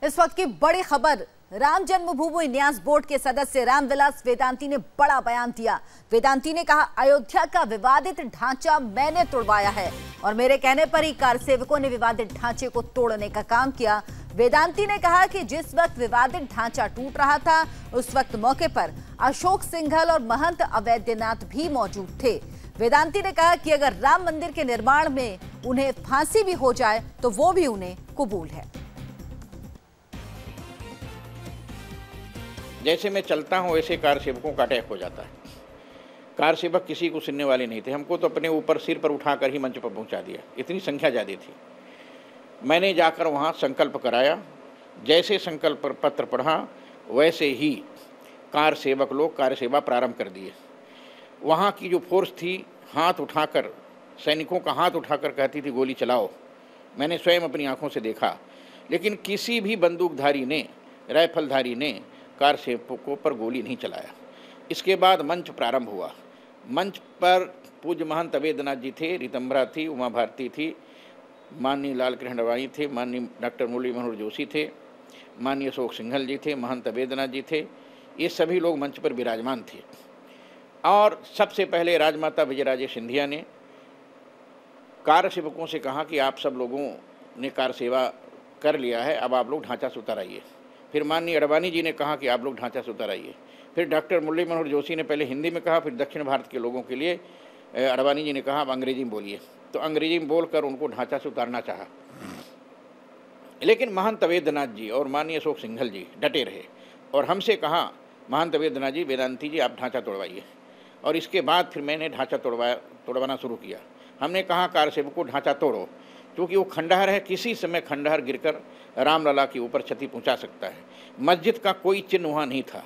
इस वक्त की बड़ी खबर, राम जन्मभूमि न्यास बोर्ड के सदस्य रामविलास वेदांती ने बड़ा बयान दिया। वेदांती ने कहा, अयोध्या का विवादित ढांचा मैंने तोड़वाया है और मेरे कहने पर ही कार सेवकों ने विवादित ढांचे को तोड़ने का काम किया। वेदांती ने कहा कि जिस वक्त विवादित ढांचा टूट रहा था उस वक्त मौके पर अशोक सिंघल और महंत अवैधनाथ भी मौजूद थे। वेदांती ने कहा कि अगर राम मंदिर के निर्माण में उन्हें फांसी भी हो जाए तो वो भी उन्हें कबूल है। जैसे मैं चलता हूँ वैसे कार सेवकों का अटैक हो जाता है। कार सेवक किसी को सुनने वाले नहीं थे, हमको तो अपने ऊपर सिर पर उठाकर ही मंच पर पहुँचा दिया, इतनी संख्या ज़्यादा थी। मैंने जाकर वहाँ संकल्प कराया, जैसे संकल्प पत्र पढ़ा वैसे ही कार सेवक लोग कार्य सेवा प्रारंभ कर दिए। वहाँ की जो फोर्स थी हाथ उठाकर, सैनिकों का हाथ उठाकर कहती थी गोली चलाओ। मैंने स्वयं अपनी आंखों से देखा, लेकिन किसी भी बंदूकधारी ने, राइफलधारी ने कार सेवकों पर गोली नहीं चलाया। इसके बाद मंच प्रारंभ हुआ। मंच पर पूज्य महंत अवैधनाथ जी थे, रितंभरा थी, उमा भारती थी, माननीय लाल कृष्ण अडवाणी थे, माननीय डॉक्टर मुरली मनोहर जोशी थे, माननीय अशोक सिंघल जी थे, महंत अवैधनाथ जी थे। ये सभी लोग मंच पर विराजमान थे। और सबसे पहले राजमाता विजयराजे सिंधिया ने कार सेवकों से कहा कि आप सब लोगों ने कार सेवा कर लिया है, अब आप लोग ढांचा से उतर आइए। फिर माननीय अडवाणी जी ने कहा कि आप लोग ढांचा से उतर आइए। फिर डॉक्टर मुरली मनोहर जोशी ने पहले हिंदी में कहा, फिर दक्षिण भारत के लोगों के लिए अडवाणी जी ने कहा आप अंग्रेजी में बोलिए। तो अंग्रेजी में बोलकर उनको ढांचा से उतारना चाहा, लेकिन महंत अवैधनाथ जी और माननीय अशोक सिंघल जी डटे रहे और हमसे कहा, महंत अवैधनाथ जी, वेदांती जी आप ढांचा तोड़वाइए। और इसके बाद फिर मैंने ढांचा तोड़वाना शुरू किया। हमने कहा कार सेवकों ढांचा तोड़ो, क्योंकि वो खंडहर है, किसी समय खंडहर गिरकर रामलला के ऊपर क्षति पहुंचा सकता है। मस्जिद का कोई चिन्ह वहाँ नहीं था।